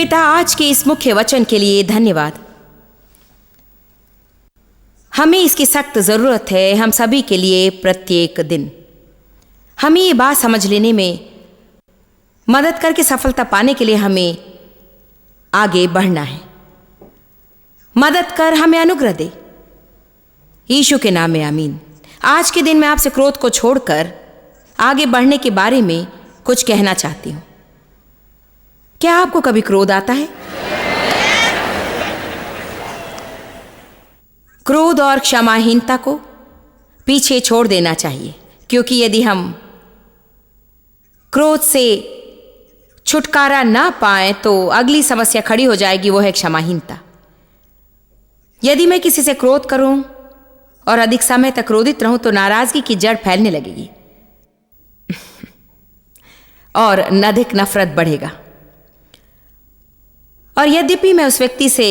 पिता, आज के इस मुख्य वचन के लिए धन्यवाद। हमें इसकी सख्त ज़रूरत है, हम सभी के लिए प्रत्येक दिन। हमें ये बात समझ लेने में मदद करके सफलता पाने के लिए हमें आगे बढ़ना है। मदद कर, हमें अनुग्रह दे, यीशु के नाम में आमीन। आज के दिन मैं आपसे क्रोध को छोड़कर आगे बढ़ने के बारे में कुछ कहना चाहती हूँ। क्या आपको कभी क्रोध आता है? क्रोध और क्षमाहीनता को पीछे छोड़ देना चाहिए, क्योंकि यदि हम क्रोध से छुटकारा ना पाएं तो अगली समस्या खड़ी हो जाएगी, वो है क्षमाहीनता। यदि मैं किसी से क्रोध करूं और अधिक समय तक क्रोधित रहूं तो नाराजगी की जड़ फैलने लगेगी और अधिक नफरत बढ़ेगा। और यद्यपि मैं उस व्यक्ति से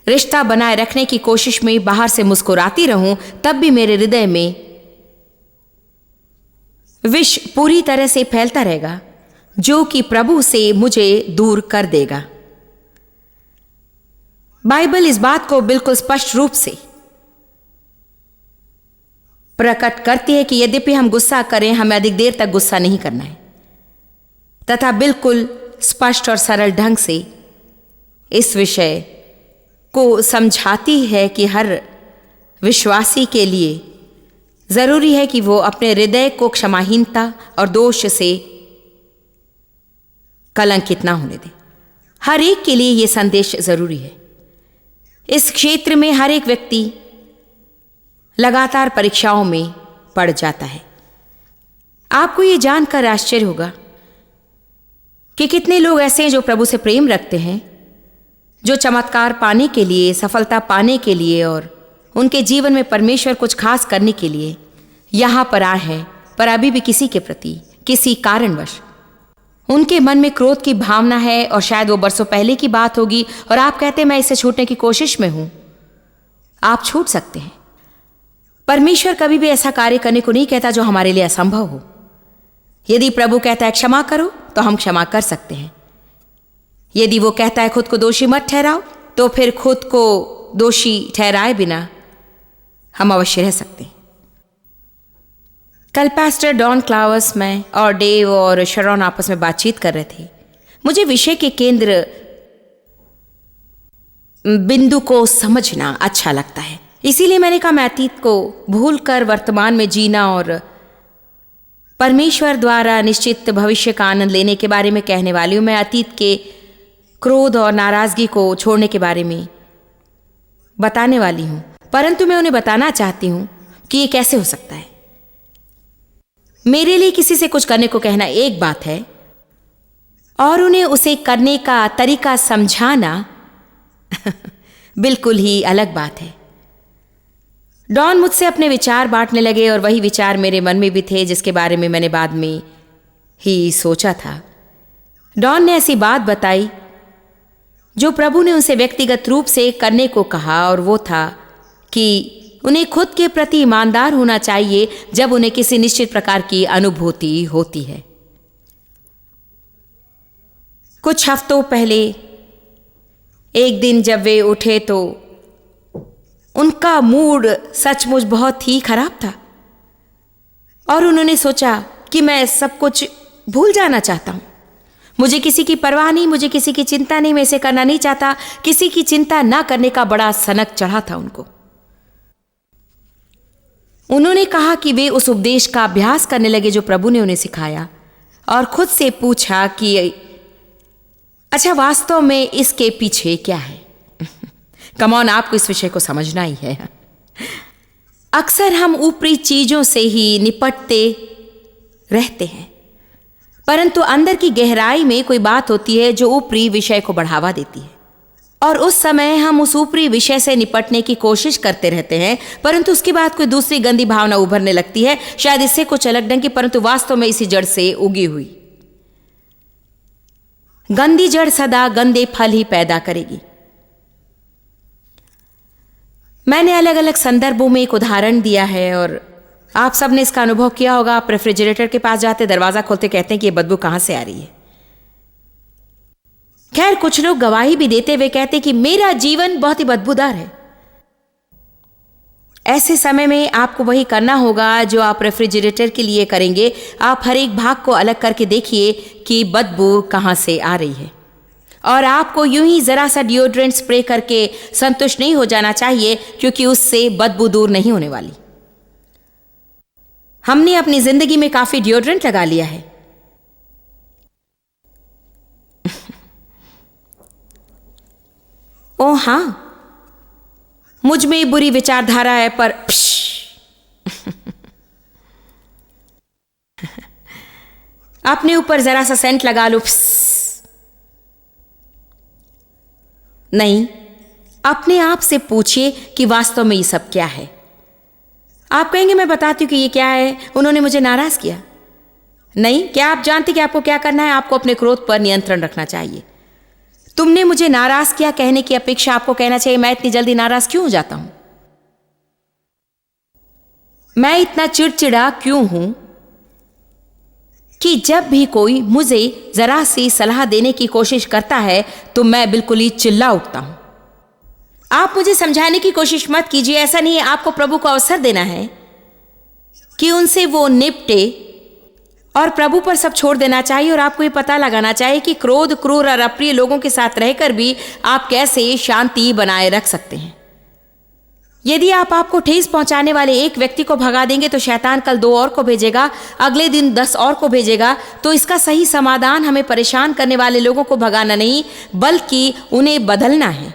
रिश्ता बनाए रखने की कोशिश में बाहर से मुस्कुराती रहूं, तब भी मेरे हृदय में विष पूरी तरह से फैलता रहेगा, जो कि प्रभु से मुझे दूर कर देगा। बाइबल इस बात को बिल्कुल स्पष्ट रूप से प्रकट करती है कि यद्यपि हम गुस्सा करें, हमें अधिक देर तक गुस्सा नहीं करना है, तथा बिल्कुल स्पष्ट और सरल ढंग से इस विषय को समझाती है कि हर विश्वासी के लिए जरूरी है कि वो अपने हृदय को क्षमाहीनता और दोष से कलंकित ना होने दे। हर एक के लिए यह संदेश जरूरी है। इस क्षेत्र में हर एक व्यक्ति लगातार परीक्षाओं में पड़ जाता है। आपको ये जानकर आश्चर्य होगा कि कितने लोग ऐसे हैं जो प्रभु से प्रेम रखते हैं, जो चमत्कार पाने के लिए, सफलता पाने के लिए और उनके जीवन में परमेश्वर कुछ खास करने के लिए यहां पर आए हैं, पर अभी भी किसी के प्रति किसी कारणवश उनके मन में क्रोध की भावना है, और शायद वो बरसों पहले की बात होगी और आप कहते हैं मैं इससे छूटने की कोशिश में हूं। आप छूट सकते हैं। परमेश्वर कभी भी ऐसा कार्य करने को नहीं कहता जो हमारे लिए असंभव हो। यदि प्रभु कहता है क्षमा करो, तो हम क्षमा कर सकते हैं। यदि वो कहता है खुद को दोषी मत ठहराओ, तो फिर खुद को दोषी ठहराए बिना हम अवश्य रह सकते हैं। कल पास्टर डॉन क्लावर्स, मैं और डेव और शरॉन आपस में बातचीत कर रहे थे। मुझे विषय के केंद्र बिंदु को समझना अच्छा लगता है, इसीलिए मैंने कहा मैं अतीत को भूलकर वर्तमान में जीना और परमेश्वर द्वारा निश्चित भविष्य का आनंद लेने के बारे में कहने वाली हूं। मैं अतीत के क्रोध और नाराजगी को छोड़ने के बारे में बताने वाली हूं, परंतु मैं उन्हें बताना चाहती हूं कि यह कैसे हो सकता है। मेरे लिए किसी से कुछ करने को कहना एक बात है और उन्हें उसे करने का तरीका समझाना बिल्कुल ही अलग बात है। डॉन मुझसे अपने विचार बांटने लगे और वही विचार मेरे मन में भी थे जिसके बारे में मैंने बाद में ही सोचा था। डॉन ने ऐसी बात बताई जो प्रभु ने उनसे व्यक्तिगत रूप से करने को कहा, और वो था कि उन्हें खुद के प्रति ईमानदार होना चाहिए जब उन्हें किसी निश्चित प्रकार की अनुभूति होती है। कुछ हफ्तों पहले एक दिन जब वे उठे तो उनका मूड सचमुच बहुत ही खराब था और उन्होंने सोचा कि मैं सब कुछ भूल जाना चाहता हूं। मुझे किसी की परवाह नहीं, मुझे किसी की चिंता नहीं, मैं इसे करना नहीं चाहता। किसी की चिंता ना करने का बड़ा सनक चढ़ा था उनको। उन्होंने कहा कि वे उस उपदेश का अभ्यास करने लगे जो प्रभु ने उन्हें सिखाया, और खुद से पूछा कि अच्छा वास्तव में इसके पीछे क्या है। कम ऑन, आपको इस विषय को समझना ही है। अक्सर हम ऊपरी चीजों से ही निपटते रहते हैं, परंतु अंदर की गहराई में कोई बात होती है जो ऊपरी विषय को बढ़ावा देती है, और उस समय हम उस ऊपरी विषय से निपटने की कोशिश करते रहते हैं, परंतु उसके बाद कोई दूसरी गंदी भावना उभरने लगती है, शायद इससे कुछ अलग ढंग की, परंतु वास्तव में इसी जड़ से उगी हुई। गंदी जड़ सदा गंदे फल ही पैदा करेगी। मैंने अलग अलग संदर्भों में एक उदाहरण दिया है और आप सब ने इसका अनुभव किया होगा। आप रेफ्रिजरेटर के पास जाते, दरवाजा खोलते, कहते हैं कि ये बदबू कहां से आ रही है। खैर, कुछ लोग गवाही भी देते हुए कहते कि मेरा जीवन बहुत ही बदबूदार है। ऐसे समय में आपको वही करना होगा जो आप रेफ्रिजरेटर के लिए करेंगे। आप हर एक भाग को अलग करके देखिए कि बदबू कहाँ से आ रही है, और आपको यूं ही जरा सा डिओड्रेंट स्प्रे करके संतुष्ट नहीं हो जाना चाहिए, क्योंकि उससे बदबू दूर नहीं होने वाली। हमने अपनी जिंदगी में काफी डिओड्रेंट लगा लिया है। ओ हाँ, मुझ में बुरी विचारधारा है, पर अपने ऊपर जरा सा सेंट लगा लो। नहीं, अपने आप से पूछिए कि वास्तव में ये सब क्या है। आप कहेंगे मैं बताती हूं कि ये क्या है, उन्होंने मुझे नाराज किया। नहीं, क्या आप जानते कि आपको क्या करना है? आपको अपने क्रोध पर नियंत्रण रखना चाहिए। तुमने मुझे नाराज किया कहने की अपेक्षा आपको कहना चाहिए मैं इतनी जल्दी नाराज क्यों हो जाता हूं, मैं इतना चिड़चिड़ा क्यों हूं कि जब भी कोई मुझे जरा सी सलाह देने की कोशिश करता है तो मैं बिल्कुल ही चिल्ला उठता हूं। आप मुझे समझाने की कोशिश मत कीजिए। ऐसा नहीं है, आपको प्रभु को अवसर देना है कि उनसे वो निपटे और प्रभु पर सब छोड़ देना चाहिए। और आपको ये पता लगाना चाहिए कि क्रोध, क्रूर और अप्रिय लोगों के साथ रहकर भी आप कैसे शांति बनाए रख सकते हैं। यदि आप आपको ठेस पहुंचाने वाले एक व्यक्ति को भगा देंगे तो शैतान कल 2 और को भेजेगा, अगले दिन 10 और को भेजेगा। तो इसका सही समाधान हमें परेशान करने वाले लोगों को भगाना नहीं, बल्कि उन्हें बदलना है।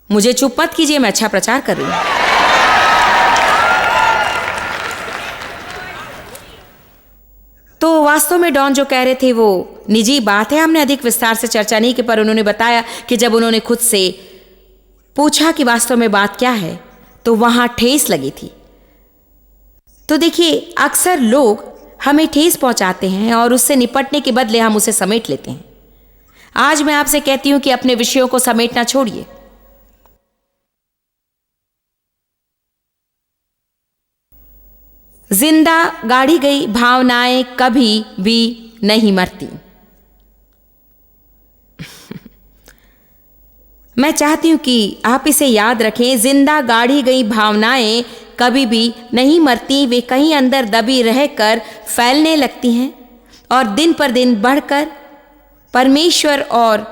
मुझे चुप मत कीजिए, मैं अच्छा प्रचार कर रही हूं। तो वास्तव में डॉन जो कह रहे थे वो निजी बात है, हमने अधिक विस्तार से चर्चा नहीं की, पर उन्होंने बताया कि जब उन्होंने खुद से पूछा कि वास्तव में बात क्या है तो वहां ठेस लगी थी। तो देखिए, अक्सर लोग हमें ठेस पहुंचाते हैं और उससे निपटने के बदले हम उसे समेट लेते हैं। आज मैं आपसे कहती हूं कि अपने विषयों को समेटना छोड़िए। जिंदा गाड़ी गई भावनाएं कभी भी नहीं मरती। मैं चाहती हूं कि आप इसे याद रखें। जिंदा गाड़ी गई भावनाएं कभी भी नहीं मरती, वे कहीं अंदर दबी रहकर फैलने लगती हैं और दिन पर दिन बढ़कर परमेश्वर और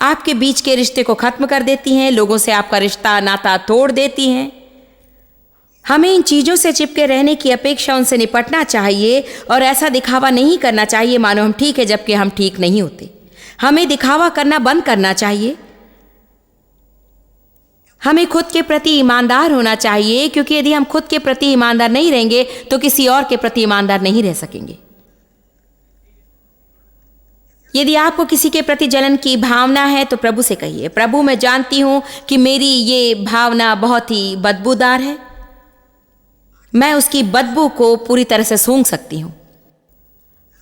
आपके बीच के रिश्ते को खत्म कर देती हैं, लोगों से आपका रिश्ता नाता तोड़ देती हैं। हमें इन चीजों से चिपके रहने की अपेक्षा उनसे निपटना चाहिए और ऐसा दिखावा नहीं करना चाहिए मानो हम ठीक है जबकि हम ठीक नहीं होते। हमें दिखावा करना बंद करना चाहिए। हमें खुद के प्रति ईमानदार होना चाहिए, क्योंकि यदि हम खुद के प्रति ईमानदार नहीं रहेंगे तो किसी और के प्रति ईमानदार नहीं रह सकेंगे। यदि आपको किसी के प्रति जलन की भावना है तो प्रभु से कहिए, प्रभु मैं जानती हूं कि मेरी ये भावना बहुत ही बदबूदार है, मैं उसकी बदबू को पूरी तरह से सूंघ सकती हूं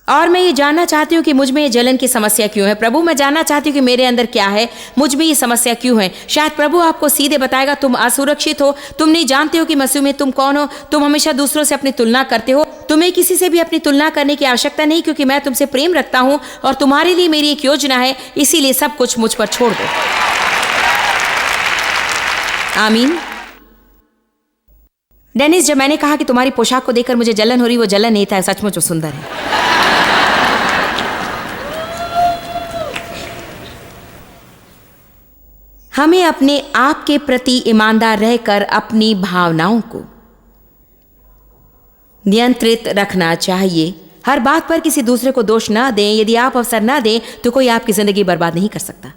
और मैं ये जानना चाहती हूं कि मुझ में ये जलन की समस्या क्यों है। प्रभु मैं जानना चाहती हूं कि मेरे अंदर क्या है, मुझ में ये समस्या क्यों है। शायद प्रभु आपको सीधे बताएगा तुम असुरक्षित हो, तुम नहीं जानते हो कि मसीह में तुम कौन हो, तुम हमेशा दूसरों से अपनी तुलना करते हो। तुम्हें किसी से भी अपनी तुलना करने की आवश्यकता नहीं, क्योंकि मैं तुमसे प्रेम रखता हूं और तुम्हारे लिए मेरी एक योजना है, इसीलिए सब कुछ मुझ पर छोड़ दो। आमीन। डेनिस, जब मैंने कहा कि तुम्हारी पोशाक को देखकर मुझे जलन हो रही, वो जलन नहीं था, सचमुच वो सुंदर है। हमें अपने आप के प्रति ईमानदार रहकर अपनी भावनाओं को नियंत्रित रखना चाहिए। हर बात पर किसी दूसरे को दोष ना दें। यदि आप अवसर ना दें तो कोई आपकी जिंदगी बर्बाद नहीं कर सकता।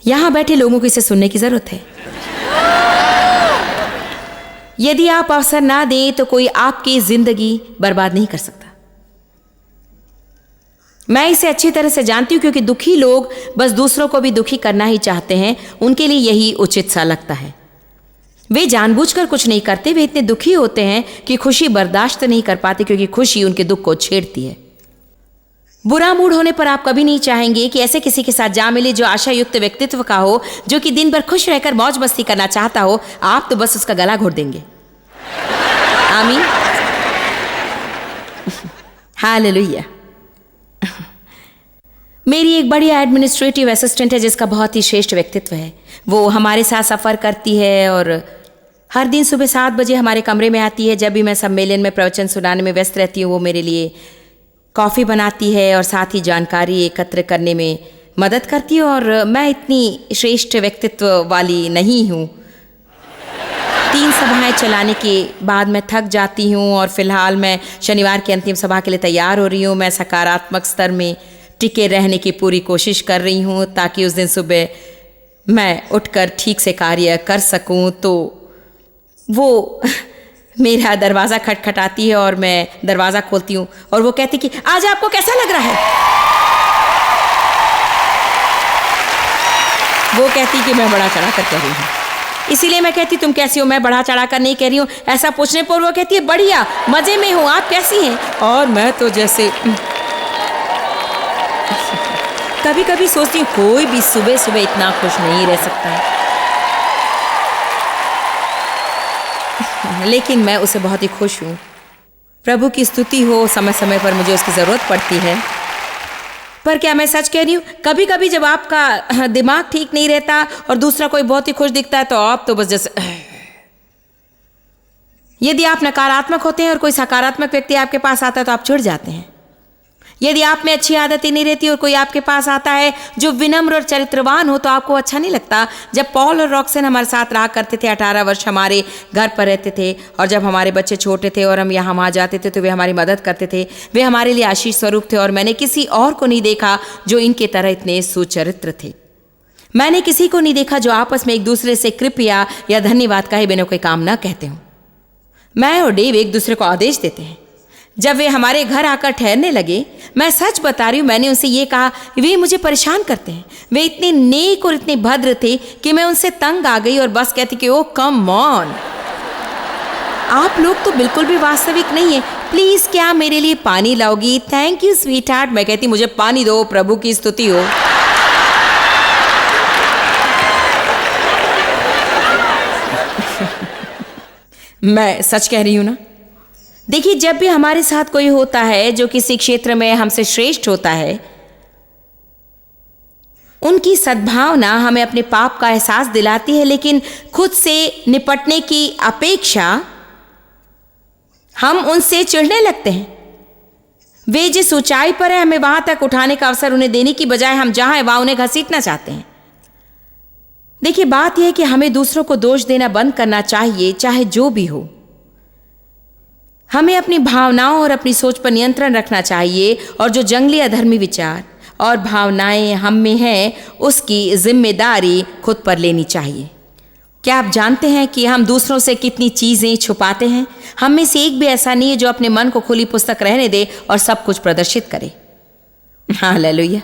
यहां बैठे लोगों को इसे सुनने की जरूरत है। यदि आप अवसर ना दें तो कोई आपकी जिंदगी बर्बाद नहीं कर सकता। मैं इसे अच्छी तरह से जानती हूं, क्योंकि दुखी लोग बस दूसरों को भी दुखी करना ही चाहते हैं। उनके लिए यही उचित सा लगता है। वे जानबूझकर कुछ नहीं करते, वे इतने दुखी होते हैं कि खुशी बर्दाश्त नहीं कर पाते, क्योंकि खुशी उनके दुख को छेड़ती है। बुरा मूड होने पर आप कभी नहीं चाहेंगे कि ऐसे किसी के साथ जा मिले जो आशायुक्त व्यक्तित्व का हो, जो कि दिन भर खुश रहकर मौज मस्ती करना चाहता हो। आप तो बस उसका गला घोट देंगे। आमीन। हालेलुया। मेरी एक बढ़िया एडमिनिस्ट्रेटिव असिस्टेंट है जिसका बहुत ही श्रेष्ठ व्यक्तित्व है। वो हमारे साथ सफ़र करती है और हर दिन सुबह 7 बजे हमारे कमरे में आती है। जब भी मैं सम्मेलन में प्रवचन सुनाने में व्यस्त रहती हूँ, वो मेरे लिए कॉफ़ी बनाती है और साथ ही जानकारी एकत्र करने में मदद करती है। और मैं इतनी श्रेष्ठ व्यक्तित्व वाली नहीं हूँ। 3 सभाएं चलाने के बाद मैं थक जाती हूँ और फिलहाल मैं शनिवार की अंतिम सभा के लिए तैयार हो रही हूँ। मैं सकारात्मक स्तर में टिके रहने की पूरी कोशिश कर रही हूँ ताकि उस दिन सुबह मैं उठकर ठीक से कार्य कर सकूँ। तो वो मेरा दरवाज़ा खटखटाती है और मैं दरवाज़ा खोलती हूँ और वो कहती कि आज आपको कैसा लग रहा है। वो कहती कि मैं बढ़ा चढ़ा कर कह रही हूँ, इसीलिए मैं कहती तुम कैसी हो। मैं बढ़ा चढ़ा कर नहीं कह रही हूँ। ऐसा पूछने पर वो कहती है बढ़िया, मज़े में हूँ, आप कैसी हैं। और मैं तो जैसे कभी कभी सोचती हूँ कोई भी सुबह सुबह इतना खुश नहीं रह सकता है, लेकिन मैं उसे बहुत ही खुश हूँ। प्रभु की स्तुति हो, समय समय पर मुझे उसकी ज़रूरत पड़ती है। पर क्या मैं सच कह रही हूँ, कभी कभी जब आपका दिमाग ठीक नहीं रहता और दूसरा कोई बहुत ही खुश दिखता है तो आप तो बस जैसे यदि आप नकारात्मक होते हैं और कोई सकारात्मक व्यक्ति आपके पास आता है तो आप चिढ़ जाते हैं। यदि आप में अच्छी आदतें नहीं रहती और कोई आपके पास आता है जो विनम्र और चरित्रवान हो तो आपको अच्छा नहीं लगता। जब पॉल और रॉक्सन हमारे साथ रहा करते थे, 18 वर्ष हमारे घर पर रहते थे और जब हमारे बच्चे छोटे थे और हम यहाँ आ जाते थे तो वे हमारी मदद करते थे। वे हमारे लिए आशीष स्वरूप थे और मैंने किसी और को नहीं देखा जो इनके तरह इतने सुचरित्र थे। मैंने किसी को नहीं देखा जो आपस में एक दूसरे से कृपया या धन्यवाद कहे बिना कोई काम न कहते हों। मैं और डेव एक दूसरे को आदेश देते हैं। जब वे हमारे घर आकर ठहरने लगे, मैं सच बता रही हूँ, मैंने उनसे ये कहा वे मुझे परेशान करते हैं। वे इतने नेक और इतने भद्र थे कि मैं उनसे तंग आ गई और बस कहती कि ओ कम ऑन, आप लोग तो बिल्कुल भी वास्तविक नहीं है। प्लीज क्या मेरे लिए पानी लाओगी? Thank you sweetheart. मैं कहती मुझे पानी दो, प्रभु की स्तुति हो। मैं सच कह रही हूं ना। देखिए, जब भी हमारे साथ कोई होता है जो किसी क्षेत्र में हमसे श्रेष्ठ होता है, उनकी सद्भावना हमें अपने पाप का एहसास दिलाती है, लेकिन खुद से निपटने की अपेक्षा हम उनसे चिढ़ने लगते हैं। वे जिस ऊंचाई पर है, हमें वहां तक उठाने का अवसर उन्हें देने की बजाय हम जहां हैं वहां उन्हें घसीटना चाहते हैं। देखिए, बात यह है कि हमें दूसरों को दोष देना बंद करना चाहिए, चाहे जो भी हो। हमें अपनी भावनाओं और अपनी सोच पर नियंत्रण रखना चाहिए और जो जंगली अधर्मी विचार और भावनाएं हम में हैं, उसकी जिम्मेदारी खुद पर लेनी चाहिए। क्या आप जानते हैं कि हम दूसरों से कितनी चीज़ें छुपाते हैं? हम में से एक भी ऐसा नहीं है जो अपने मन को खुली पुस्तक रहने दे और सब कुछ प्रदर्शित करे। हालेलुया।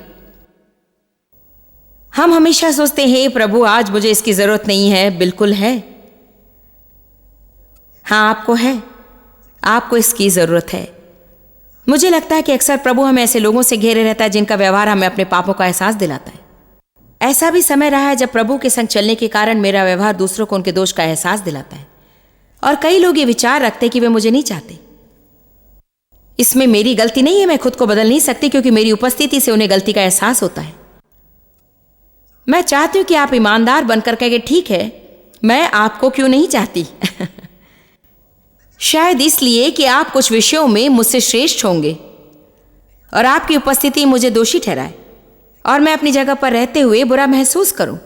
हम हमेशा सोचते हैं, हे प्रभु, आज मुझे इसकी जरूरत नहीं है। बिल्कुल है, हाँ आपको है, आपको इसकी जरूरत है। मुझे लगता है कि अक्सर प्रभु हमें ऐसे लोगों से घेरे रहता है जिनका व्यवहार हमें अपने पापों का एहसास दिलाता है। ऐसा भी समय रहा है जब प्रभु के संग चलने के कारण मेरा व्यवहार दूसरों को उनके दोष का एहसास दिलाता है। और कई लोग ये विचार रखते हैं कि वे मुझे नहीं चाहते। इसमें मेरी गलती नहीं है, मैं खुद को बदल नहीं सकती क्योंकि मेरी उपस्थिति से उन्हें गलती का एहसास होता है। मैं चाहती हूं कि आप ईमानदार बनकर कहें, ठीक है, मैं आपको क्यों नहीं चाहती। शायद इसलिए कि आप कुछ विषयों में मुझसे श्रेष्ठ होंगे और आपकी उपस्थिति मुझे दोषी ठहराए और मैं अपनी जगह पर रहते हुए बुरा महसूस करूं।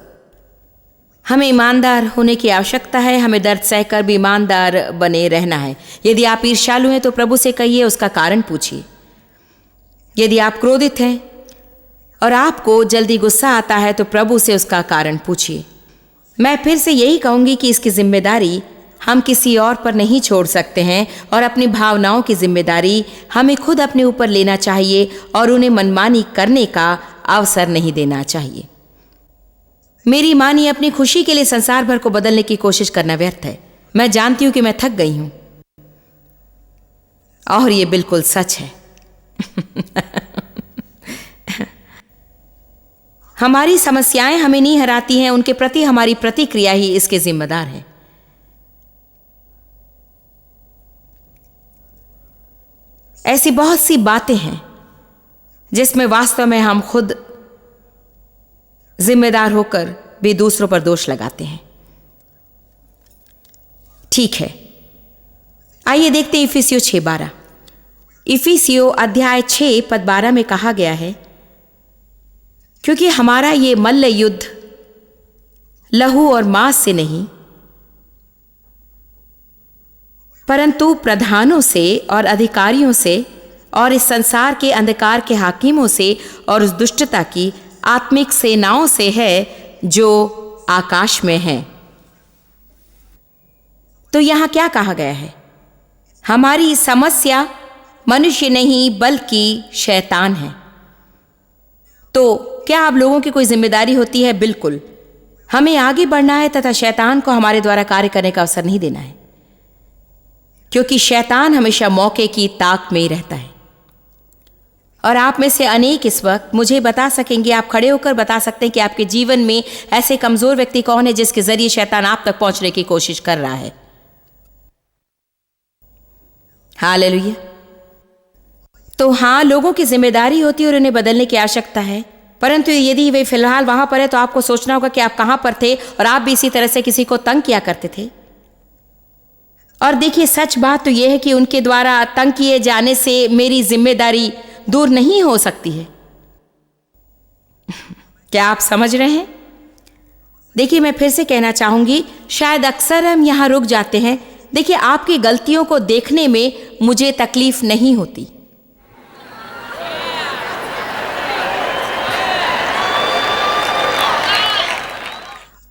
हमें ईमानदार होने की आवश्यकता है। हमें दर्द सहकर भी ईमानदार बने रहना है। यदि आप ईर्ष्यालु हैं तो प्रभु से कहिए, उसका कारण पूछिए। यदि आप क्रोधित हैं और आपको जल्दी गुस्सा आता है तो प्रभु से उसका कारण पूछिए। मैं फिर से यही कहूंगी कि इसकी जिम्मेदारी हम किसी और पर नहीं छोड़ सकते हैं और अपनी भावनाओं की जिम्मेदारी हमें खुद अपने ऊपर लेना चाहिए और उन्हें मनमानी करने का अवसर नहीं देना चाहिए। मेरी मानिए, अपनी खुशी के लिए संसार भर को बदलने की कोशिश करना व्यर्थ है। मैं जानती हूं कि मैं थक गई हूं और यह बिल्कुल सच है। हमारी समस्याएं हमें नहीं हराती हैं, उनके प्रति हमारी प्रतिक्रिया ही इसके जिम्मेदार है। ऐसी बहुत सी बातें हैं जिसमें वास्तव में हम खुद जिम्मेदार होकर भी दूसरों पर दोष लगाते हैं। ठीक है, आइए देखते हैं इफिसियों 6:12। इफिसियों अध्याय 6 पद 12 में कहा गया है, क्योंकि हमारा ये मल्ल युद्ध लहू और मांस से नहीं, परंतु प्रधानों से और अधिकारियों से और इस संसार के अंधकार के हाकिमों से और उस दुष्टता की आत्मिक सेनाओं से है जो आकाश में हैं। तो यहां क्या कहा गया है? हमारी समस्या मनुष्य नहीं बल्कि शैतान है। तो क्या आप लोगों की कोई जिम्मेदारी होती है? बिल्कुल, हमें आगे बढ़ना है तथा शैतान को हमारे द्वारा कार्य करने का अवसर नहीं देना है, क्योंकि शैतान हमेशा मौके की ताक में ही रहता है। और आप में से अनेक इस वक्त मुझे बता सकेंगे, आप खड़े होकर बता सकते हैं कि आपके जीवन में ऐसे कमजोर व्यक्ति कौन है जिसके जरिए शैतान आप तक पहुंचने की कोशिश कर रहा है। हालेलुया। तो हाँ, लोगों की जिम्मेदारी होती है और उन्हें बदलने की आवश्यकता है, परंतु यदि वे फिलहाल वहां पर है तो आपको सोचना होगा कि आप कहां पर थे और आप भी इसी तरह से किसी को तंग किया करते थे। और देखिए, सच बात तो यह है कि उनके द्वारा तंग किए जाने से मेरी जिम्मेदारी दूर नहीं हो सकती है। क्या आप समझ रहे हैं? देखिए, मैं फिर से कहना चाहूंगी, शायद अक्सर हम यहां रुक जाते हैं। देखिए, आपकी गलतियों को देखने में मुझे तकलीफ नहीं होती,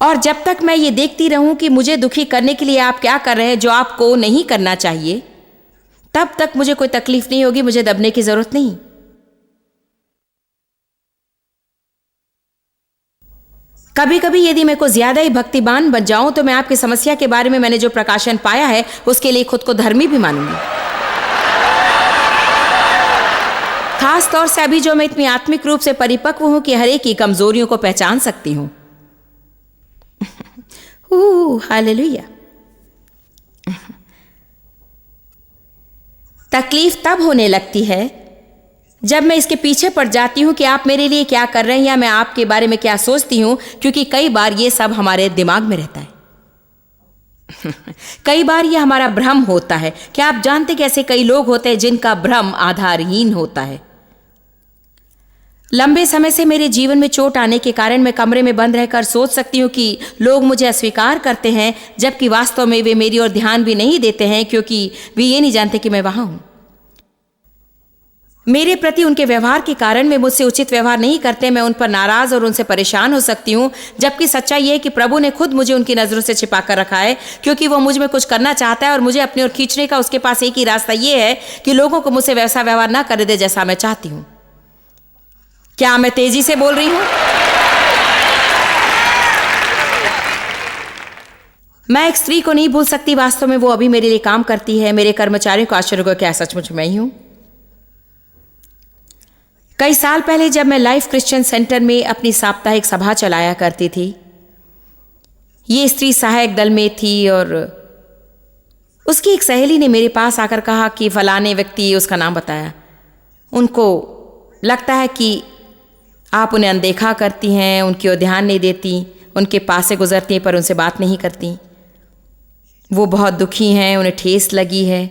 और जब तक मैं ये देखती रहूं कि मुझे दुखी करने के लिए आप क्या कर रहे हैं जो आपको नहीं करना चाहिए, तब तक मुझे कोई तकलीफ नहीं होगी। मुझे दबने की जरूरत नहीं। कभी कभी यदि मैं को ज्यादा ही भक्तिमान बन जाऊं तो मैं आपकी समस्या के बारे में मैंने जो प्रकाशन पाया है उसके लिए खुद को धर्मी भी मानूंगी। खास तौर से अभी जो मैं इतनी आत्मिक रूप से परिपक्व हूं कि हर एक की कमजोरियों को पहचान सकती हूं। हालेलुया। तकलीफ तब होने लगती है जब मैं इसके पीछे पड़ जाती हूं कि आप मेरे लिए क्या कर रहे हैं या मैं आपके बारे में क्या सोचती हूं, क्योंकि कई बार ये सब हमारे दिमाग में रहता है। कई बार ये हमारा भ्रम होता है। क्या आप जानते कि ऐसे कई लोग होते हैं जिनका भ्रम आधारहीन होता है? लंबे समय से मेरे जीवन में चोट आने के कारण मैं कमरे में बंद रहकर सोच सकती हूँ कि लोग मुझे अस्वीकार करते हैं, जबकि वास्तव में वे मेरी ओर ध्यान भी नहीं देते हैं, क्योंकि वे ये नहीं जानते कि मैं वहां हूं। मेरे प्रति उनके व्यवहार के कारण वे मुझसे उचित व्यवहार नहीं करते। मैं उन पर नाराज और उनसे परेशान हो सकती हूँ, जबकि सच्चाई यह है कि प्रभु ने खुद मुझे उनकी नजरों से छिपा कर रखा है, क्योंकि वो मुझ में कुछ करना चाहता है और मुझे अपनी ओर खींचने का उसके पास एक ही रास्ता यह है कि लोगों को मुझसे वैसा व्यवहार ना कर दे जैसा मैं चाहती हूँ। क्या मैं तेजी से बोल रही हूं? मैं एक स्त्री को नहीं भूल सकती। वास्तव में वो अभी मेरे लिए काम करती है। मेरे कर्मचारियों को आश्चर्य होगा, क्या सचमुच मैं ही हूं? कई साल पहले जब मैं लाइफ क्रिश्चियन सेंटर में अपनी साप्ताहिक सभा चलाया करती थी, ये स्त्री सहायक दल में थी और उसकी एक सहेली ने मेरे पास आकर कहा कि फलाने व्यक्ति, उसका नाम बताया, उनको लगता है कि आप उन्हें अनदेखा करती हैं, उनकी ओर ध्यान नहीं देती, उनके पास से गुजरती हैं पर उनसे बात नहीं करती। वो बहुत दुखी हैं, उन्हें ठेस लगी है,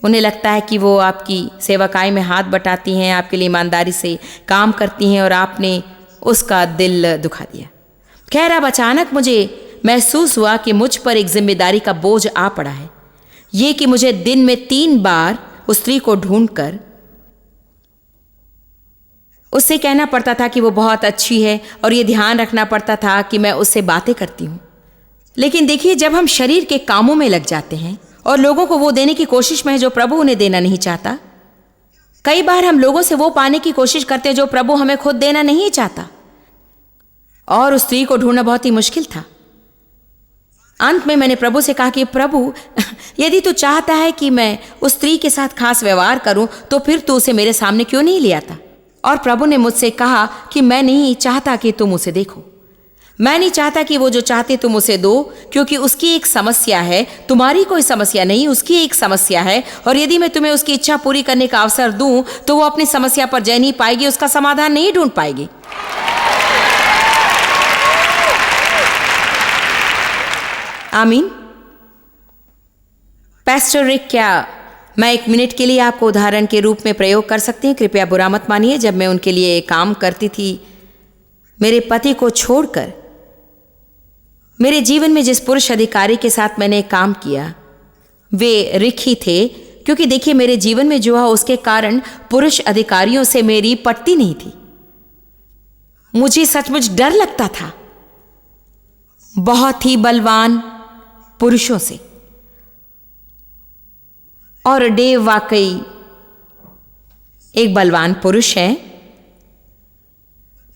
उन्हें लगता है कि वो आपकी सेवकाई में हाथ बटाती हैं, आपके लिए ईमानदारी से काम करती हैं और आपने उसका दिल दुखा दिया। खैर, अब अचानक मुझे महसूस हुआ कि मुझ पर एक जिम्मेदारी का बोझ आ पड़ा है, ये कि मुझे दिन में 3 बार उस स्त्री को ढूंढकर उससे कहना पड़ता था कि वो बहुत अच्छी है और ये ध्यान रखना पड़ता था कि मैं उससे बातें करती हूँ। लेकिन देखिए, जब हम शरीर के कामों में लग जाते हैं और लोगों को वो देने की कोशिश में है जो प्रभु उन्हें देना नहीं चाहता, कई बार हम लोगों से वो पाने की कोशिश करते हैं जो प्रभु हमें खुद देना नहीं चाहता। और उस स्त्री को ढूंढना बहुत ही मुश्किल था। अंत में मैंने प्रभु से कहा कि प्रभु, यदि तू चाहता है कि मैं उस स्त्री के साथ खास व्यवहार करूं तो फिर तू उसे मेरे सामने क्यों नहीं ले आता? और प्रभु ने मुझसे कहा कि मैं नहीं चाहता कि तुम उसे देखो। मैं नहीं चाहता कि वो जो चाहते तुम उसे दो, क्योंकि उसकी एक समस्या है, तुम्हारी कोई समस्या नहीं, उसकी एक समस्या है। और यदि मैं तुम्हें उसकी इच्छा पूरी करने का अवसर दूं तो वो अपनी समस्या पर जय नहीं पाएगी, उसका समाधान नहीं ढूंढ पाएगी। आमीन। पास्टर रिक, क्या मैं 1 मिनट के लिए आपको उदाहरण के रूप में प्रयोग कर सकती हूँ? कृपया बुरा मत मानिए। जब मैं उनके लिए काम करती थी, मेरे पति को छोड़कर मेरे जीवन में जिस पुरुष अधिकारी के साथ मैंने काम किया वे रिक ही थे। क्योंकि देखिए, मेरे जीवन में जो हुआ उसके कारण पुरुष अधिकारियों से मेरी पटती नहीं थी। मुझे सचमुच डर लगता था बहुत ही बलवान पुरुषों से। और डेव वाकई एक बलवान पुरुष है,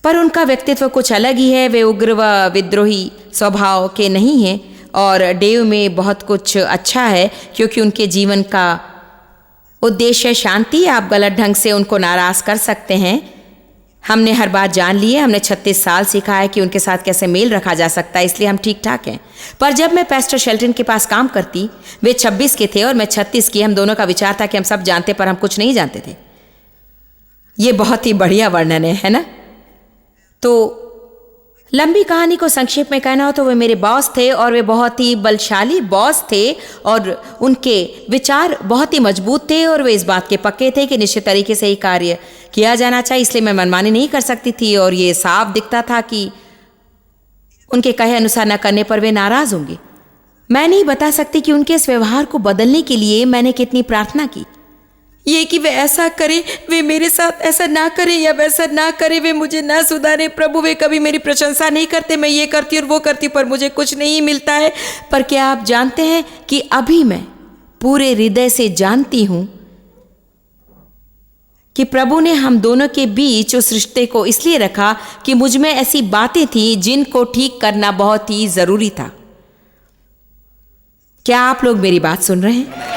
पर उनका व्यक्तित्व कुछ अलग ही है। वे उग्र व विद्रोही स्वभाव के नहीं हैं। और डेव में बहुत कुछ अच्छा है, क्योंकि उनके जीवन का उद्देश्य शांति। आप गलत ढंग से उनको नाराज कर सकते हैं। हमने हर बात जान ली है। हमने 36 साल सीखा है कि उनके साथ कैसे मेल रखा जा सकता है, इसलिए हम ठीक ठाक हैं। पर जब मैं पास्टर शेल्टन के पास काम करती, वे 26 के थे और मैं 36 की। हम दोनों का विचार था कि हम सब जानते, पर हम कुछ नहीं जानते थे। ये बहुत ही बढ़िया वर्णन है ना? तो लंबी कहानी को संक्षेप में कहना हो तो वे मेरे बॉस थे, और वे बहुत ही बलशाली बॉस थे, और उनके विचार बहुत ही मजबूत थे, और वे इस बात के पक्के थे कि निश्चित तरीके से ही कार्य किया जाना चाहिए। इसलिए मैं मनमानी नहीं कर सकती थी, और ये साफ दिखता था कि उनके कहे अनुसार न करने पर वे नाराज होंगे। मैं नहीं बता सकती कि उनके इस व्यवहार को बदलने के लिए मैंने कितनी प्रार्थना की। ये कि वे ऐसा करे, वे मेरे साथ ऐसा ना करे, या वैसा ना करे, वे मुझे ना सुधारे। प्रभु, वे कभी मेरी प्रशंसा नहीं करते। मैं ये करती और वो करती, पर मुझे कुछ नहीं मिलता है। पर क्या आप जानते हैं कि अभी मैं पूरे हृदय से जानती हूं कि प्रभु ने हम दोनों के बीच उस रिश्ते को इसलिए रखा कि मुझ में ऐसी बातें थी जिनको ठीक करना बहुत ही जरूरी था। क्या आप लोग मेरी बात सुन रहे हैं?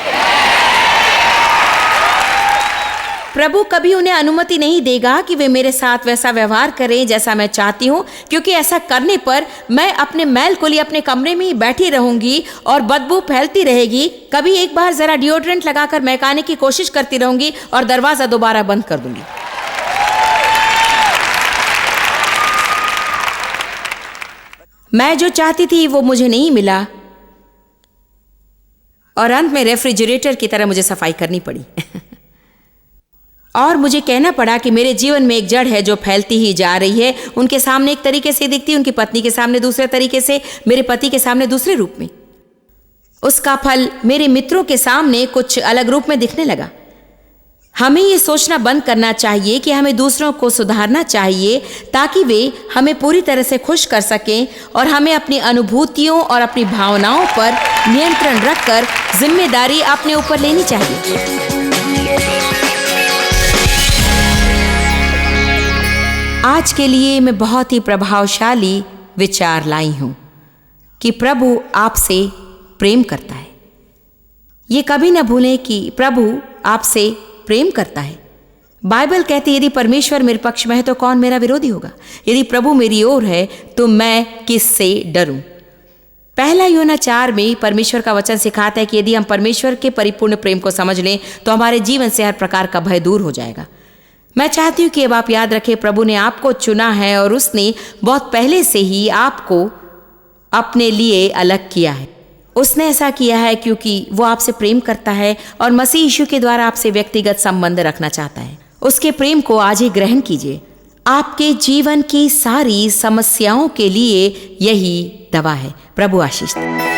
प्रभु कभी उन्हें अनुमति नहीं देगा कि वे मेरे साथ वैसा व्यवहार करें जैसा मैं चाहती हूं, क्योंकि ऐसा करने पर मैं अपने मैल को लिए अपने कमरे में ही बैठी रहूंगी और बदबू फैलती रहेगी। कभी एक बार जरा डिओड्रेंट लगाकर महकाने की कोशिश करती रहूंगी और दरवाजा दोबारा बंद कर दूंगी। मैं जो चाहती थी वो मुझे नहीं मिला, और अंत में रेफ्रिजरेटर की तरह मुझे सफाई करनी पड़ी। और मुझे कहना पड़ा कि मेरे जीवन में एक जड़ है जो फैलती ही जा रही है। उनके सामने एक तरीके से दिखती, उनकी पत्नी के सामने दूसरे तरीके से, मेरे पति के सामने दूसरे रूप में। उसका फल मेरे मित्रों के सामने कुछ अलग रूप में दिखने लगा। हमें ये सोचना बंद करना चाहिए कि हमें दूसरों को सुधारना चाहिए ताकि वे हमें पूरी तरह से खुश कर सकें, और हमें अपनी अनुभूतियों और अपनी भावनाओं पर नियंत्रण रखकर जिम्मेदारी अपने ऊपर लेनी चाहिए। आज के लिए मैं बहुत ही प्रभावशाली विचार लाई हूं कि प्रभु आपसे प्रेम करता है। ये कभी न भूलें कि प्रभु आपसे प्रेम करता है। बाइबल कहती है, यदि परमेश्वर मेरे पक्ष में है तो कौन मेरा विरोधी होगा? यदि प्रभु मेरी ओर है तो मैं किससे डरूं? पहला यूहन्ना 4 में परमेश्वर का वचन सिखाता है कि यदि हम परमेश्वर के परिपूर्ण प्रेम को समझ लें तो हमारे जीवन से हर प्रकार का भय दूर हो जाएगा। मैं चाहती हूं कि अब आप याद रखें, प्रभु ने आपको चुना है और उसने बहुत पहले से ही आपको अपने लिए अलग किया है। उसने ऐसा किया है क्योंकि वो आपसे प्रेम करता है और मसीह यीशु के द्वारा आपसे व्यक्तिगत संबंध रखना चाहता है। उसके प्रेम को आज ही ग्रहण कीजिए। आपके जीवन की सारी समस्याओं के लिए यही दवा है। प्रभु आशीष दे।